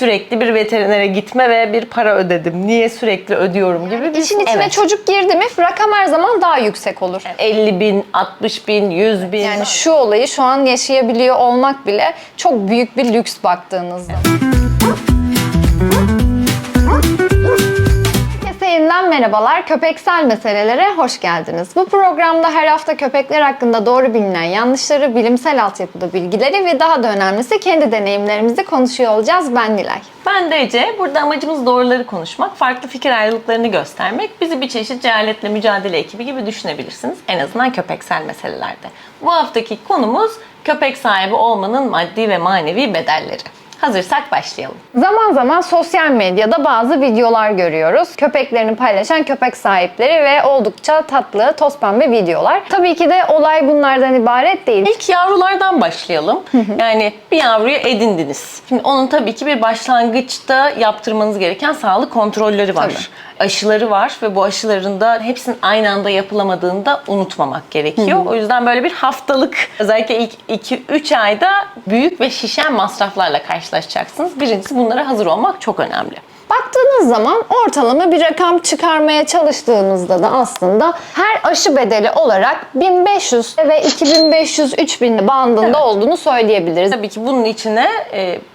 sürekli bir veterinere gitme ve bir para ödedim. Niye sürekli ödüyorum gibi bir... İşin içine çocuk girdi mi rakam her zaman daha yüksek olur. 50 bin, 60 bin, 100 bin. Yani şu olayı şu an yaşayabiliyor olmak bile çok büyük bir lüks baktığınızda. Yeniden merhabalar. Köpeksel meselelere hoş geldiniz. Bu programda her hafta köpekler hakkında doğru bilinen yanlışları, bilimsel altyapıda bilgileri ve daha da önemlisi kendi deneyimlerimizi konuşuyor olacağız. Ben Nilay. Ben de Ece. Burada amacımız doğruları konuşmak, farklı fikir ayrılıklarını göstermek. Bizi bir çeşit cehaletle mücadele ekibi gibi düşünebilirsiniz. En azından köpeksel meselelerde. Bu haftaki konumuz köpek sahibi olmanın maddi ve manevi bedelleri. Hazırsak başlayalım. Zaman zaman sosyal medyada bazı videolar görüyoruz. Köpeklerini paylaşan köpek sahipleri ve oldukça tatlı, toz pembe videolar. Tabii ki de olay bunlardan ibaret değil. İlk yavrulardan başlayalım. Yani bir yavruyu edindiniz. Şimdi onun tabii ki bir başlangıçta yaptırmanız gereken sağlık kontrolleri var. Tabii. Aşıları var ve bu aşıların da hepsinin aynı anda yapılamadığını da unutmamak gerekiyor. O yüzden böyle bir haftalık, özellikle ilk 2-3 ayda büyük ve şişen masraflarla karşılaşacaksınız. Birincisi bunlara hazır olmak çok önemli. Baktığınız zaman ortalama bir rakam çıkarmaya çalıştığımızda da aslında her aşı bedeli olarak 1500 ve 2500-3000 bandında olduğunu söyleyebiliriz. Tabii ki bunun içine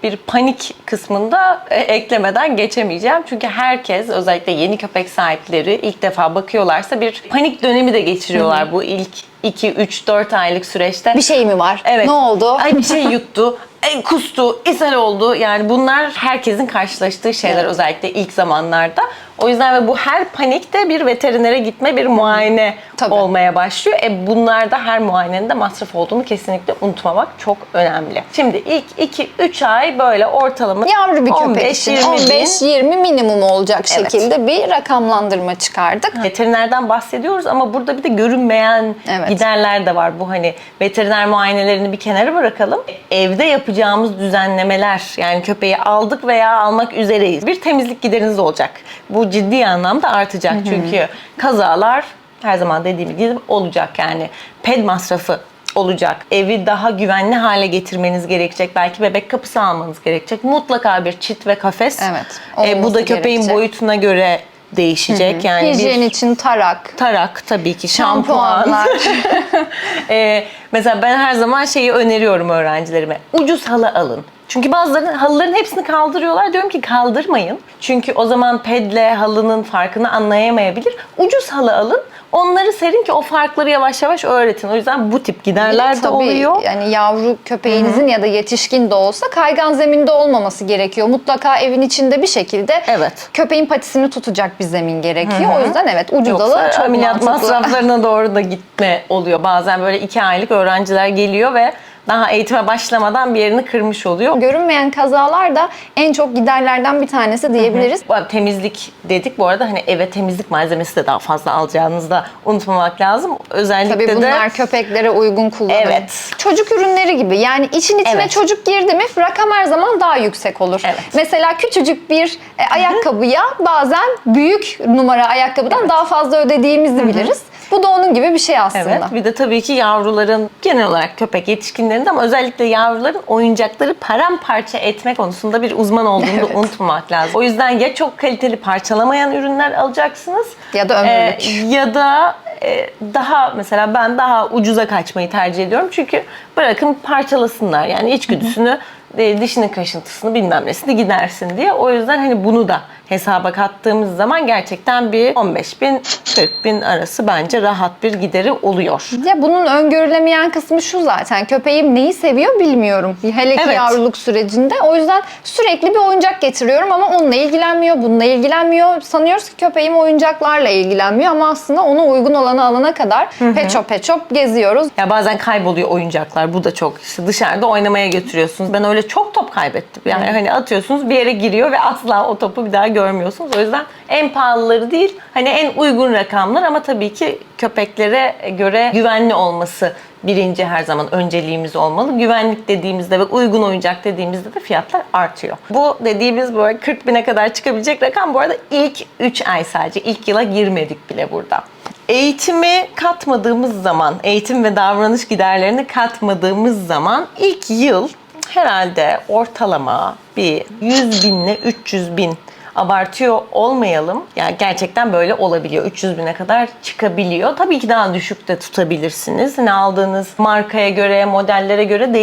bir panik kısmında eklemeden geçemeyeceğim. Çünkü herkes, özellikle yeni köpek sahipleri ilk defa bakıyorlarsa bir panik dönemi de geçiriyorlar bu ilk 2-3-4 aylık süreçte. Bir şey mi var? Evet. Ne oldu? Ay bir şey yuttu. Kustu, ishal oldu. Yani bunlar herkesin karşılaştığı şeyler, Evet. özellikle ilk zamanlarda. O yüzden ve bu her panikte bir veterinere gitme, bir muayene Tabii. olmaya başlıyor. Bunlarda her muayenenin de masraf olduğunu kesinlikle unutmamak çok önemli. Şimdi ilk 2-3 ay böyle ortalama Yavru bir köpek için 15-20 minimum olacak Evet. şekilde bir rakamlandırma çıkardık. Veterinerden bahsediyoruz ama burada bir de görünmeyen Evet. giderler de var. Bu hani veteriner muayenelerini bir kenara bırakalım. Evde yapacağımız düzenlemeler, yani köpeği aldık veya almak üzereyiz. Bir temizlik gideriniz olacak. Bu ciddi anlamda artacak. Çünkü kazalar her zaman dediğim gibi olacak. Yani ped masrafı olacak. Evi daha güvenli hale getirmeniz gerekecek. Belki bebek kapısı almanız gerekecek. Mutlaka bir çit ve kafes. Evet, Bu olması da köpeğin gerekecek. boyutuna göre değişecek. Yani Hijyen bir için tarak, tabii ki şampuan. şampuanlar. Mesela ben her zaman şeyi öneriyorum öğrencilerime. Ucuz halı alın. Çünkü bazıları halıların hepsini kaldırıyorlar. Diyorum ki kaldırmayın. Çünkü o zaman pedle halının farkını anlayamayabilir. Ucuz halı alın. Onları serin ki o farkları yavaş yavaş öğretin. O yüzden bu tip giderler de Tabii, oluyor. yani yavru köpeğinizin ya da yetişkin de olsa kaygan zeminde olmaması gerekiyor. Mutlaka evin içinde bir şekilde Evet. köpeğin patisini tutacak bir zemin gerekiyor. O yüzden evet ucuz alı Yoksa çok ameliyat mantıklı. masraflarına doğru da gitme oluyor. Bazen böyle 2 aylık öğrenciler geliyor ve daha eğitime başlamadan bir yerini kırmış oluyor. Görünmeyen kazalar da en çok giderlerden bir tanesi diyebiliriz. Bu temizlik dedik. Bu arada hani eve temizlik malzemesi de daha fazla alacağınızı da unutmamak lazım. Özellikle Tabii bunlar de köpeklere uygun kullanım. Evet. Çocuk ürünleri gibi, yani için içine Evet. çocuk girdi mi rakam her zaman daha yüksek olur. Evet. Mesela küçücük bir ayakkabıya bazen büyük numara ayakkabıdan daha fazla ödediğimizi biliriz. Bu da onun gibi bir şey aslında. Evet. Bir de tabii ki yavruların, genel olarak köpek yetişkinlerinde ama özellikle yavruların oyuncakları paramparça etme konusunda bir uzman olduğunu da unutmamak lazım. O yüzden ya çok kaliteli parçalamayan ürünler alacaksınız Ya da ömürlük. ya da daha, mesela ben daha ucuza kaçmayı tercih ediyorum. Çünkü bırakın parçalasınlar. Yani içgüdüsünü, dişinin kaşıntısını, bilmem nesini gidersin diye. O yüzden hani bunu da hesaba kattığımız zaman gerçekten bir 15.000-40.000 arası bence rahat bir gideri oluyor. Ya bunun öngörülemeyen kısmı şu zaten. Köpeğim neyi seviyor bilmiyorum. Hele ki Evet. yavruluk sürecinde. O yüzden sürekli bir oyuncak getiriyorum ama onunla ilgilenmiyor, bununla ilgilenmiyor. Sanıyoruz ki köpeğim oyuncaklarla ilgilenmiyor ama aslında ona uygun olanı alana kadar pet shop geziyoruz. Ya bazen kayboluyor oyuncaklar. Bu da çok, işte dışarıda oynamaya götürüyorsunuz. Ben öyle çok top kaybettim. Yani hani atıyorsunuz, bir yere giriyor ve asla o topu bir daha görmüyorsunuz. O yüzden en pahalıları değil, hani en uygun rakamlar ama tabii ki köpeklere göre güvenli olması birinci her zaman önceliğimiz olmalı. Güvenlik dediğimizde ve uygun oyuncak dediğimizde de fiyatlar artıyor. Bu dediğimiz böyle 40.000'e kadar çıkabilecek rakam bu arada ilk 3 ay sadece. İlk yıla girmedik bile burada. Eğitimi katmadığımız zaman, eğitim ve davranış giderlerini katmadığımız zaman ilk yıl Herhalde ortalama bir 100 binle 300 bin, abartıyor olmayalım. Yani gerçekten böyle olabiliyor. 300 bine kadar çıkabiliyor. Tabii ki daha düşük de tutabilirsiniz. Ne aldığınız markaya göre, modellere göre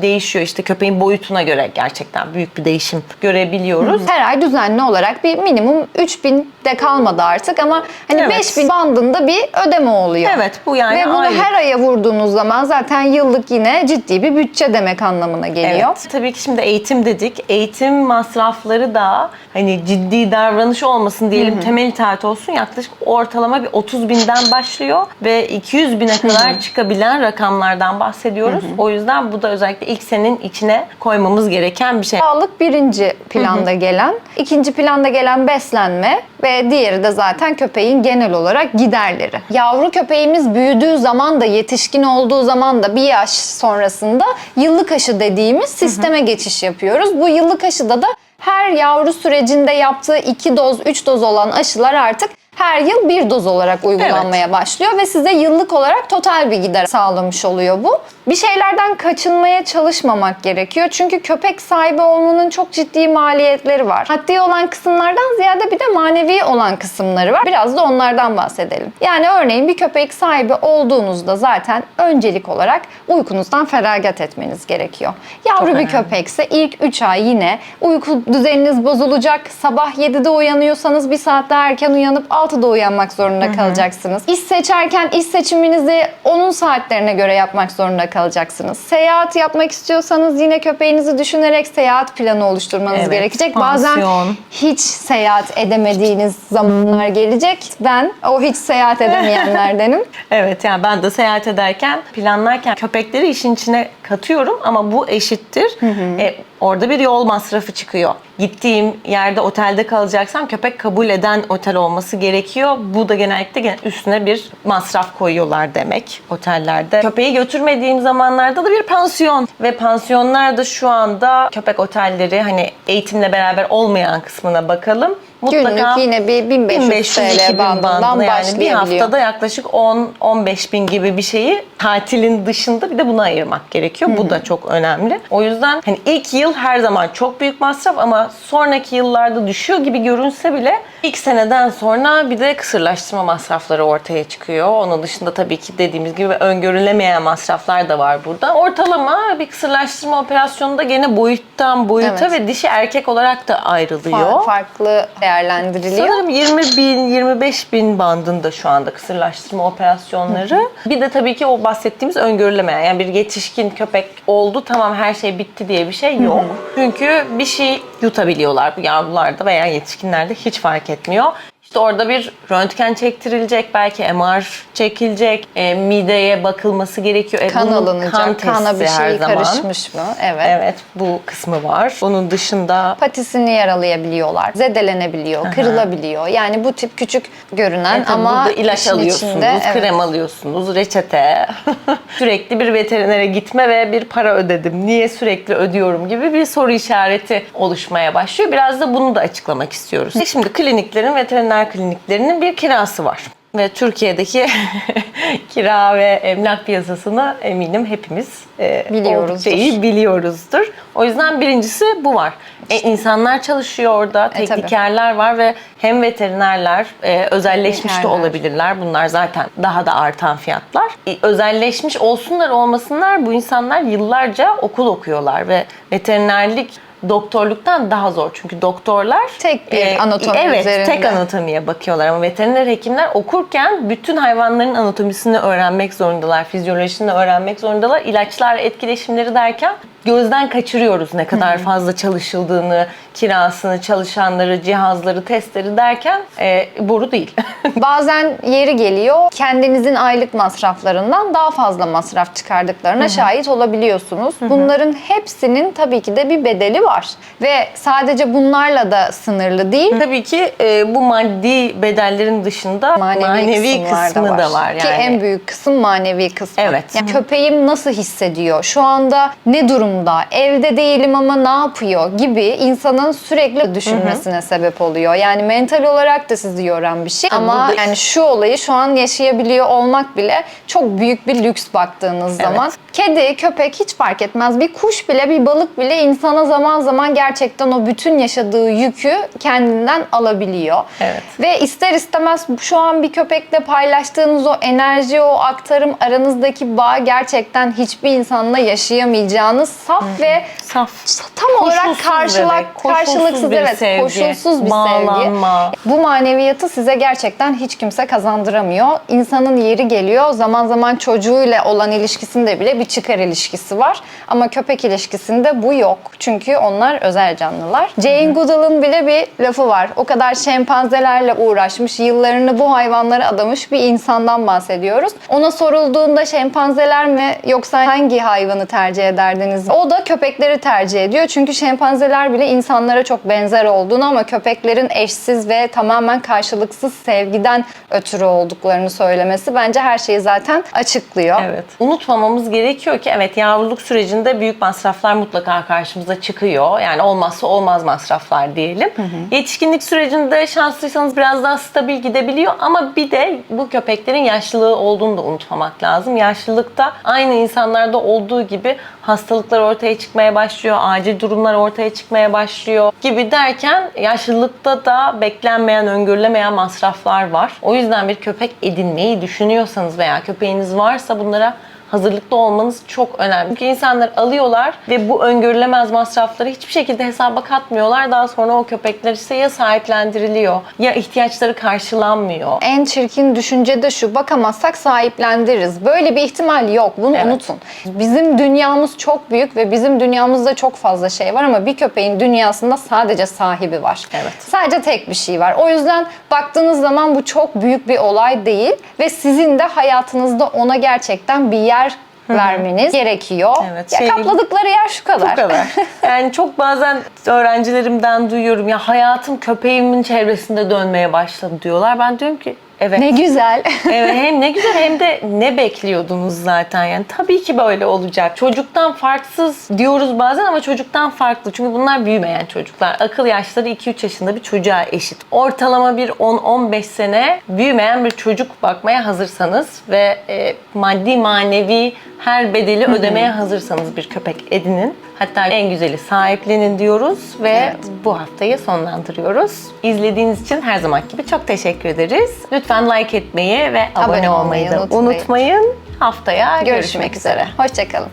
değişiyor. İşte köpeğin boyutuna göre gerçekten büyük bir değişim görebiliyoruz. Her ay düzenli olarak bir minimum 3000 de kalmadı artık ama hani Evet. 5000 bandında bir ödeme oluyor. Evet, bu yani Ve bunu aylık. her aya vurduğunuz zaman zaten yıllık yine ciddi bir bütçe demek anlamına geliyor. Evet. Tabii ki şimdi eğitim dedik. Eğitim masrafları da hani ciddi davranış olmasın diyelim, temel itaat olsun, yaklaşık ortalama bir 30 binden başlıyor ve 200 bine kadar çıkabilen rakamlardan bahsediyoruz. O yüzden bu da özellikle ilk senenin içine koymamız gereken bir şey. Sağlık birinci planda gelen, ikinci planda gelen beslenme ve diğeri de zaten köpeğin genel olarak giderleri. Yavru köpeğimiz büyüdüğü zaman da yetişkin olduğu zaman da bir yaş sonrasında yıllık aşı dediğimiz sisteme geçiş yapıyoruz. Bu yıllık aşıda da her yavru sürecinde yaptığı 2 doz, 3 doz olan aşılar artık her yıl bir doz olarak uygulanmaya başlıyor ve size yıllık olarak total bir gider sağlamış oluyor bu. Bir şeylerden kaçınmaya çalışmamak gerekiyor. Çünkü köpek sahibi olmanın çok ciddi maliyetleri var. Maddi olan kısımlardan ziyade bir de manevi olan kısımları var. Biraz da onlardan bahsedelim. Yani örneğin bir köpek sahibi olduğunuzda zaten öncelik olarak uykunuzdan feragat etmeniz gerekiyor. Yavru bir köpekse ilk 3 ay yine uyku düzeniniz bozulacak. Sabah 7'de uyanıyorsanız bir saat daha erken uyanıp 6'da uyanmak zorunda kalacaksınız. İş seçerken iş seçiminizi onun saatlerine göre yapmak zorunda kalacaksınız. Seyahat yapmak istiyorsanız yine köpeğinizi düşünerek seyahat planı oluşturmanız gerekecek. Bazen pansiyon. hiç seyahat edemediğiniz zamanlar gelecek. Ben o hiç seyahat edemeyenlerdenim. Evet, yani ben de seyahat ederken, planlarken köpekleri işin içine katıyorum ama bu eşittir. Orada bir yol masrafı çıkıyor. Gittiğim yerde otelde kalacaksam köpek kabul eden otel olması gerekiyor. Bu da genellikle üstüne bir masraf koyuyorlar demek otellerde. Köpeği götürmediğim zamanlarda da bir pansiyon. Ve pansiyonlar da şu anda köpek otelleri, hani eğitimle beraber olmayan kısmına bakalım. Günlük yine bir 1500 TL bandından yani bir başlayabiliyor. haftada yaklaşık 10-15 bin gibi bir şeyi tatilin dışında bir de buna ayırmak gerekiyor. Bu da çok önemli. O yüzden hani ilk yıl her zaman çok büyük masraf ama sonraki yıllarda düşüyor gibi görünse bile ilk seneden sonra bir de kısırlaştırma masrafları ortaya çıkıyor. Onun dışında tabii ki dediğimiz gibi öngörülemeyen masraflar da var burada. Ortalama bir kısırlaştırma operasyonunda gene boyuttan boyuta ve dişi erkek olarak da ayrılıyor. Farklı değerlendiriliyor. Sanırım 20 bin, 25 bin bandında şu anda kısırlaştırma operasyonları. Bir de tabii ki o bahsettiğimiz öngörülemeyen, yani bir yetişkin köpek oldu, tamam her şey bitti diye bir şey yok. Çünkü bir şey yutabiliyorlar bu yavrularda veya yetişkinlerde, hiç fark etmiyor. İşte orada bir röntgen çektirilecek, belki MR çekilecek, mideye bakılması gerekiyor. Kan Bunun alınacak, kana bir her şey zaman karışmış mı? Evet. Evet, bu kısmı var. Onun dışında Patisini yaralayabiliyorlar, zedelenebiliyor, kırılabiliyor. Yani bu tip küçük görünen tabii ama burada ilaç işin alıyorsunuz, içinde, krem alıyorsunuz, reçete, sürekli bir veterinere gitme ve bir para ödedim, niye sürekli ödüyorum gibi bir soru işareti oluşmaya başlıyor. Biraz da bunu da açıklamak istiyoruz. Şimdi kliniklerin, veteriner kliniklerinin bir kirası var. Ve Türkiye'deki kira ve emlak piyasasını eminim hepimiz oldukça iyi biliyoruzdur. O yüzden birincisi bu var. İnsanlar çalışıyor orada, teknikerler var ve hem veterinerler, özelleşmiş de olabilirler. Bunlar zaten daha da artan fiyatlar. Özelleşmiş olsunlar olmasınlar, bu insanlar yıllarca okul okuyorlar ve veterinerlik doktorluktan daha zor. Çünkü doktorlar tek bir anatomi üzerinde. Tek anatomiye bakıyorlar ama veteriner hekimler okurken bütün hayvanların anatomisini öğrenmek zorundalar, fizyolojisini öğrenmek zorundalar. İlaçlar, etkileşimleri derken gözden kaçırıyoruz ne kadar fazla çalışıldığını, kirasını, çalışanları, cihazları, testleri derken boru değil. Bazen yeri geliyor kendinizin aylık masraflarından daha fazla masraf çıkardıklarına şahit olabiliyorsunuz. Bunların hepsinin tabii ki de bir bedeli var. Ve sadece bunlarla da sınırlı değil. Tabii ki bu maddi bedellerin dışında manevi kısmı da var. Yani. Ki en büyük kısım manevi kısmı. Evet. Yani köpeğim nasıl hissediyor? Şu anda ne durumda durumda, evde değilim ama ne yapıyor gibi insanın sürekli düşünmesine sebep oluyor. Yani mental olarak da sizi yoran bir şey. Ama burada- yani şu olayı şu an yaşayabiliyor olmak bile çok büyük bir lüks baktığınız zaman. Kedi, köpek hiç fark etmez. Bir kuş bile, bir balık bile insana zaman zaman gerçekten o bütün yaşadığı yükü kendinden alabiliyor. Evet. Ve ister istemez şu an bir köpekle paylaştığınız o enerji, o aktarım, aranızdaki bağ gerçekten hiçbir insanla yaşayamayacağınız saf ve Saf. tam olarak Koşulsuz bebek, koşulsuz karşılıksız, bir evet, sevgi, koşulsuz bir bağlanma. sevgi. Bu maneviyatı size gerçekten hiç kimse kazandıramıyor. İnsanın yeri geliyor, zaman zaman çocuğuyla olan ilişkisinde bile bir çıkar ilişkisi var. Ama köpek ilişkisinde bu yok. Çünkü onlar özel canlılar. Jane Goodall'ın bile bir lafı var. O kadar şempanzelerle uğraşmış, yıllarını bu hayvanlara adamış bir insandan bahsediyoruz. Ona sorulduğunda şempanzeler mi yoksa hangi hayvanı tercih ederdiniz? O da köpekleri tercih ediyor. Çünkü şempanzeler bile insanlara çok benzer olduğunu ama köpeklerin eşsiz ve tamamen karşılıksız sevgiden ötürü olduklarını söylemesi bence her şeyi zaten açıklıyor. Evet. Unutmamamız gerekiyor ki evet, yavruluk sürecinde büyük masraflar mutlaka karşımıza çıkıyor. Yani olmazsa olmaz masraflar diyelim. Yetişkinlik sürecinde şanslıysanız biraz daha stabil gidebiliyor ama bir de bu köpeklerin yaşlılığı olduğunu da unutmamak lazım. Yaşlılıkta aynı insanlarda olduğu gibi hastalıklar ortaya çıkmaya başlıyor, acil durumlar ortaya çıkmaya başlıyor gibi derken yaşlılıkta da beklenmeyen, öngörülemeyen masraflar var. O yüzden bir köpek edinmeyi düşünüyorsanız veya köpeğiniz varsa bunlara hazırlıklı olmanız çok önemli. Çünkü insanlar alıyorlar ve bu öngörülemez masrafları hiçbir şekilde hesaba katmıyorlar. Daha sonra o köpekler işte ya sahiplendiriliyor ya ihtiyaçları karşılanmıyor. En çirkin düşünce de şu: bakamazsak sahiplendiririz. Böyle bir ihtimal yok. Bunu unutun. Bizim dünyamız çok büyük ve bizim dünyamızda çok fazla şey var ama bir köpeğin dünyasında sadece sahibi var. Evet. Sadece tek bir şey var. O yüzden baktığınız zaman bu çok büyük bir olay değil ve sizin de hayatınızda ona gerçekten bir yer vermeniz gerekiyor. Evet, Ya kapladıkları yer şu kadar. Bu kadar. Yani çok bazen öğrencilerimden duyuyorum ya, hayatım köpeğimin çevresinde dönmeye başladı diyorlar. Ben diyorum ki evet. Ne güzel. Evet, hem ne güzel hem de ne bekliyordunuz zaten, yani tabii ki böyle olacak. Çocuktan farksız diyoruz bazen ama çocuktan farklı. Çünkü bunlar büyümeyen çocuklar. Akıl yaşları 2-3 yaşında bir çocuğa eşit. Ortalama bir 10-15 sene büyümeyen bir çocuk bakmaya hazırsanız ve maddi manevi her bedeli ödemeye hazırsanız bir köpek edinin. Hatta en güzeli sahiplenin diyoruz ve bu haftayı sonlandırıyoruz. İzlediğiniz için her zaman gibi çok teşekkür ederiz. Lütfen like etmeyi ve abone olmayı da unutmayın. Haftaya görüşmek üzere. Hoşça kalın.